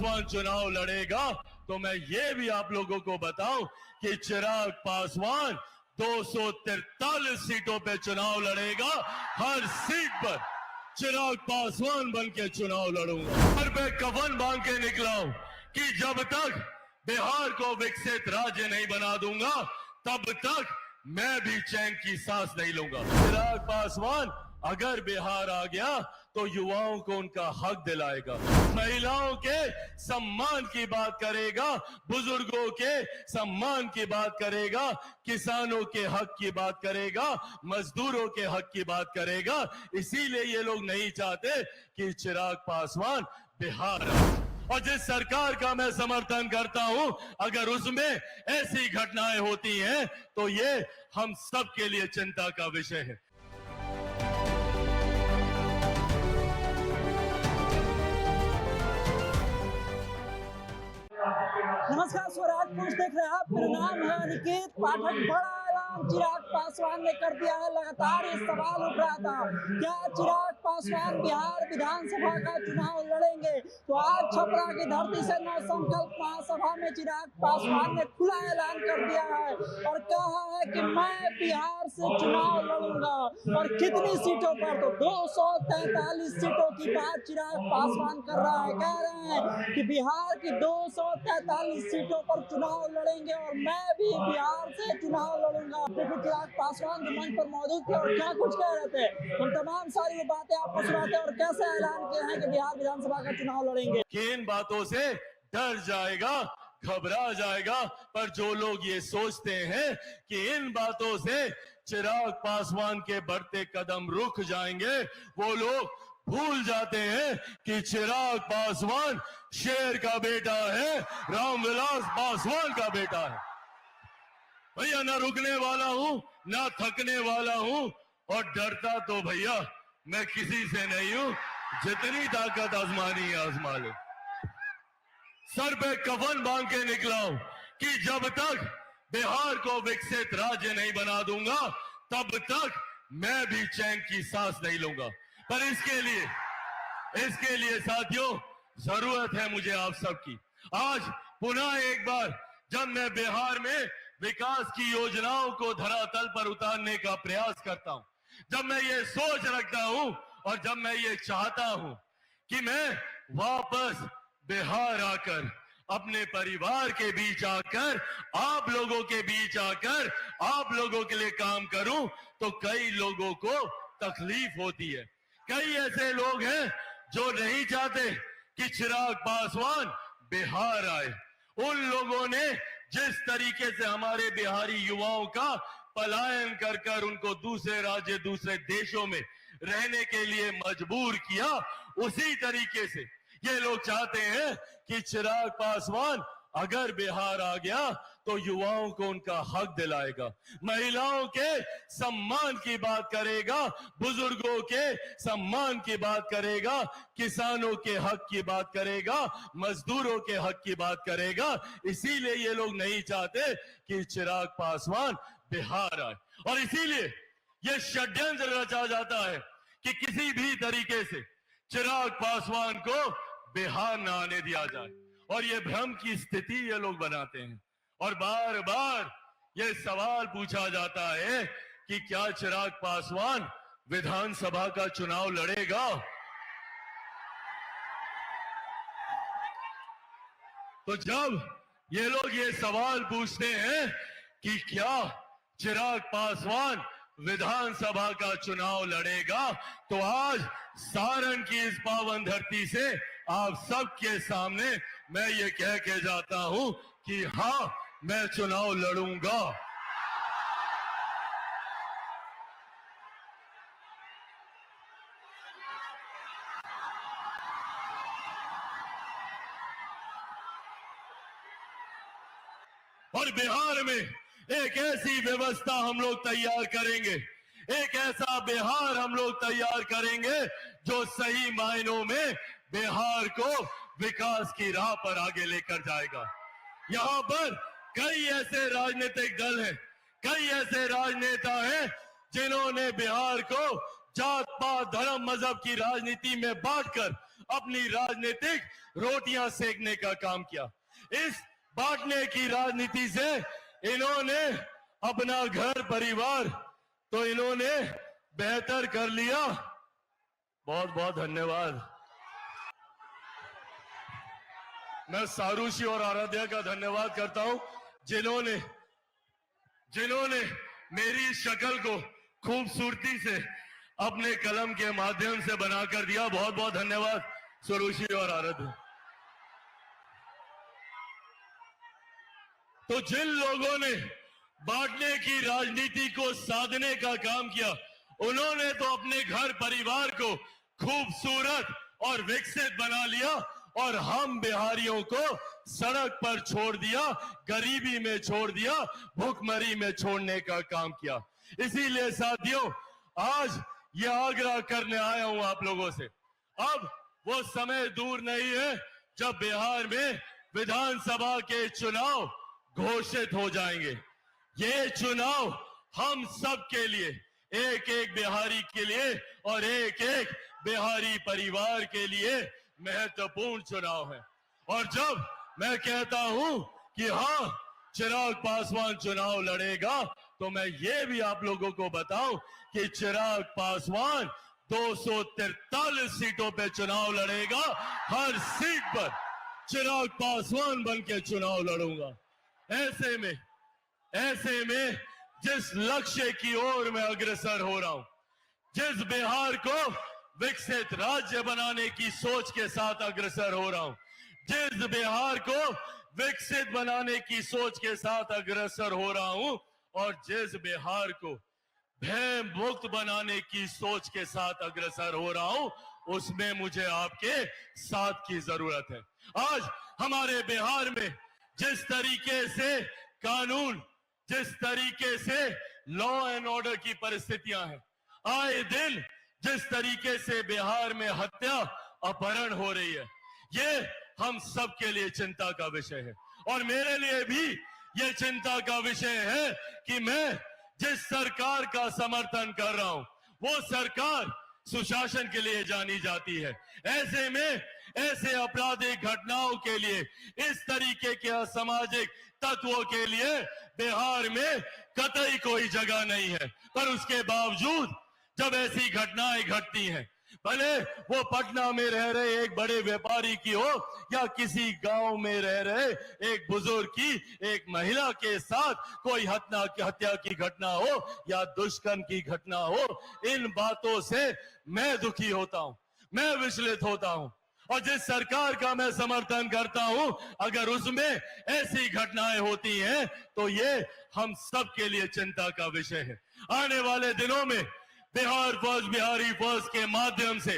पासवान चुनाव लड़ेगा तो मैं ये भी आप लोगों को बताऊं कि चिराग पासवान 243 सीटों पे चुनाव लड़ेगा। हर सीट पर चिराग पासवान बन के चुनाव लड़ूंगा। सर पे कफन बांध के निकला हूं कि जब तक बिहार को विकसित राज्य नहीं बना दूंगा तब तक मैं भी चैन की सांस नहीं लूंगा। चिराग पासवान अगर बिहार आ गया तो युवाओं को उनका हक दिलाएगा, महिलाओं के सम्मान की बात करेगा, बुजुर्गों के सम्मान की बात करेगा, किसानों के हक की बात करेगा, मजदूरों के हक की बात करेगा। इसीलिए ये लोग नहीं चाहते कि चिराग पासवान बिहार आए। और जिस सरकार का मैं समर्थन करता हूं, अगर उसमें ऐसी घटनाएं होती हैं तो ये हम सब के लिए चिंता का विषय है। नमस्कार, स्वराज पोस्ट देख रहे हैं आप। मेरा नाम है अनिकेत पाठक। बड़ा ऐलान चिराग पासवान ने कर दिया है। लगातार ये सवाल उठ रहा था, क्या चिराग पासवान बिहार विधानसभा का चुनाव लड़ेंगे? तो आज छपरा की धरती से नव संकल्प महासभा में चिराग पासवान ने खुला ऐलान कर दिया है और कहा है कि मैं बिहार से चुनाव लड़ूंगा। और कितनी सीटों पर? तो 243 सीटों की बात चिराग पासवान कर रहा है। कह रहे हैं कि बिहार की 243 सीटों पर चुनाव लड़ेंगे और मैं भी बिहार से चुनाव लड़ूंगा। देखिए चिराग पासवान जो मंच पर मौजूद थे और क्या कुछ कह रहे थे, हम तमाम सारी बातें आपको सुनाते हैं और कैसे ऐलान किया है कि बिहार विधानसभा का चुनाव लड़ेंगे। कि इन बातों से डर जाएगा, घबरा जाएगा, पर जो लोग ये सोचते हैं कि इन बातों से चिराग पासवान के बढ़ते कदम रुक जाएंगे, वो लोग भूल जाते हैं कि चिराग पासवान शेर का बेटा है, रामविलास पासवान का बेटा है। भैया ना रुकने वाला हूं, ना थकने वाला हूं, और डरता तो भैया मैं किसी से नहीं हूं। जितनी ताकत आजमानी है आजमा लो। सर पे कफन बांध के निकला हूं कि जब तक बिहार को विकसित राज्य नहीं बना दूंगा तब तक मैं भी चैन की सांस नहीं लूंगा। पर इसके लिए साथियों जरूरत है मुझे आप सबकी। आज पुनः एक बार जब मैं बिहार में विकास की योजनाओं को धरातल पर उतारने का प्रयास करता हूं, जब मैं ये सोच रखता हूं और जब मैं ये चाहता हूं कि मैं वापस बिहार आकर अपने परिवार के बीच आकर, आप लोगों के बीच आकर, आप लोगों के लिए काम करूं, तो कई लोगों को तकलीफ होती है। कई ऐसे लोग हैं जो नहीं चाहते कि चिराग पासवान बिहार आए। उन लोगों ने जिस तरीके से हमारे बिहारी युवाओं का पलायन कर कर उनको दूसरे राज्य, दूसरे देशों में रहने के लिए मजबूर किया, उसी तरीके से ये लोग चाहते हैं कि चिराग पासवान अगर बिहार आ गया तो युवाओं को उनका हक दिलाएगा, महिलाओं के सम्मान की बात करेगा, बुजुर्गों के सम्मान की बात करेगा, किसानों के हक की बात करेगा, मजदूरों के हक की बात करेगा। इसीलिए ये लोग नहीं चाहते कि चिराग पासवान बिहार आए और इसीलिए ये षड्यंत्र रचा जाता है कि किसी भी तरीके से चिराग पासवान को बिहार न आने दिया जाए और ये भ्रम की स्थिति ये लोग बनाते हैं। और बार बार ये सवाल पूछा जाता है कि क्या चिराग पासवान विधानसभा का चुनाव लड़ेगा? तो जब ये लोग ये सवाल पूछते हैं कि क्या चिराग पासवान विधानसभा का चुनाव लड़ेगा, तो आज सारण की इस पावन धरती से आप सबके सामने मैं ये कह के जाता हूं कि हां, मैं चुनाव लड़ूंगा। और बिहार में एक ऐसी व्यवस्था हम लोग तैयार करेंगे, एक ऐसा बिहार हम लोग तैयार करेंगे जो सही मायनों में बिहार को विकास की राह पर आगे लेकर जाएगा। यहां पर कई ऐसे राजनीतिक दल हैं, कई ऐसे राजनेता हैं जिन्होंने बिहार को जात पात धर्म मजहब की राजनीति में बांटकर अपनी राजनीतिक रोटियां सेकने का काम किया। इस बांटने की राजनीति से इन्होंने अपना घर परिवार तो इन्होंने बेहतर कर लिया। बहुत बहुत धन्यवाद। मैं सारूशी और आराध्या का धन्यवाद करता हूं जिन्होंने मेरी शक्ल को खूबसूरती से अपने कलम के माध्यम से बनाकर दिया। बहुत बहुत धन्यवाद सारूशी और आराध्या। तो जिन लोगों ने बांटने की राजनीति को साधने का काम किया, उन्होंने तो अपने घर परिवार को खूबसूरत और विकसित बना लिया और हम बिहारियों को सड़क पर छोड़ दिया, गरीबी में छोड़ दिया, भूखमरी में छोड़ने का काम किया। इसीलिए साथियों, आज ये आग्रह करने आया हूं आप लोगों से, अब वो समय दूर नहीं है जब बिहार में विधानसभा के चुनाव घोषित हो जाएंगे। ये चुनाव हम सब के लिए, एक एक बिहारी के लिए और एक एक बिहारी परिवार के लिए महत्वपूर्ण चुनाव है। और जब मैं कहता हूं कि हाँ, चिराग पासवान चुनाव लड़ेगा, तो मैं ये भी आप लोगों को बताऊं कि चिराग पासवान 243 सीटों पे चुनाव लड़ेगा। हर सीट पर चिराग पासवान बन के चुनाव लड़ूंगा। ऐसे में जिस लक्ष्य की ओर मैं अग्रसर हो रहा हूं, जिस बिहार को विकसित राज्य बनाने की सोच के साथ अग्रसर हो रहा हूं, जिस बिहार को विकसित बनाने की सोच के साथ अग्रसर हो रहा हूं और जिस बिहार को भय मुक्त बनाने की सोच के साथ अग्रसर हो रहा हूं, उसमें मुझे आपके साथ की जरूरत है। आज हमारे बिहार में जिस तरीके से कानून, जिस तरीके से लॉ एंड ऑर्डर की परिस्थितियां हैं, आए दिन जिस तरीके से बिहार में हत्या, अपहरण हो रही है, ये हम सब के लिए चिंता का विषय है। और मेरे लिए भी ये चिंता का विषय है कि मैं जिस सरकार का समर्थन कर रहा हूं, वो सरकार सुशासन के लिए जानी जाती है। ऐसे में ऐसे आपराधिक घटनाओं के लिए, इस तरीके के असामाजिक तत्वों के लिए बिहार में कतई कोई जगह नहीं है। पर उसके बावजूद जब ऐसी घटनाएं घटती हैं, भले वो पटना में रह रहे एक बड़े व्यापारी की हो या किसी गांव में रह रहे एक बुजुर्ग की, एक महिला के साथ कोई हत्या की घटना हो या दुष्कर्म की घटना हो, इन बातों से मैं दुखी होता हूं, मैं विचलित होता हूं। और जिस सरकार का मैं समर्थन करता हूं, अगर उसमें ऐसी घटनाएं होती हैं तो ये हम सब के लिए चिंता का विषय है। आने वाले दिनों में बिहार फर्स्ट, बिहारी फर्स्ट के माध्यम से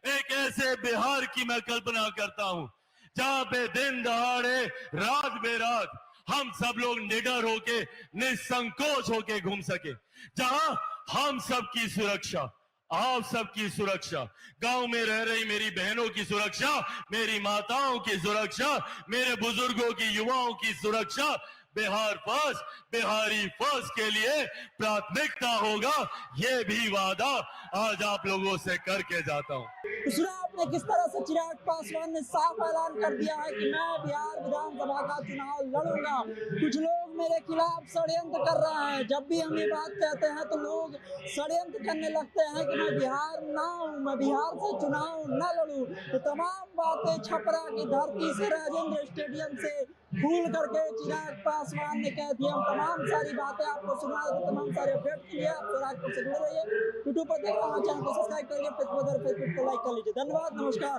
एक ऐसे बिहार की मैं कल्पना करता हूं जहां पे दिन दहाड़े, रात बेरात हम सब लोग निडर होके, निसंकोच होके घूम सके, जहां हम सबकी सुरक्षा, आप सबकी सुरक्षा, गांव में रह रही मेरी बहनों की सुरक्षा, मेरी माताओं की सुरक्षा, मेरे बुजुर्गों की, युवाओं की सुरक्षा बिहार फर्स्ट, बिहारी फर्स्ट के लिए प्राथमिकता होगा। ये भी वादा आज आप लोगों से करके जाता हूं। सुना आपने किस तरह से चिराग पासवान ने साफ ऐलान कर दिया है कि मैं बिहार विधानसभा का चुनाव लड़ूंगा। कुछ लोग मेरे खिलाफ षड्यंत्र कर रहे हैं। जब भी हम ये बात कहते हैं तो लोग षड्यंत्र करने लगते हैं कि मैं बिहार ना हूँ, मैं बिहार से चुनाव न लड़ूं। तो तमाम बातें छपरा की धरती से, राजेंद्र स्टेडियम से भूल करके चिराग पासवान ने कह दिया। हम तमाम सारी बातें आपको सुना रहे थे। तमाम सारे अपडेट के लिए आप स्वराजपुर से जुड़े रहिए। यूट्यूब पर देख रहे हैं, चैनल को सब्सक्राइब करिए, फेसबुक को लाइक कर लीजिए। धन्यवाद, नमस्कार।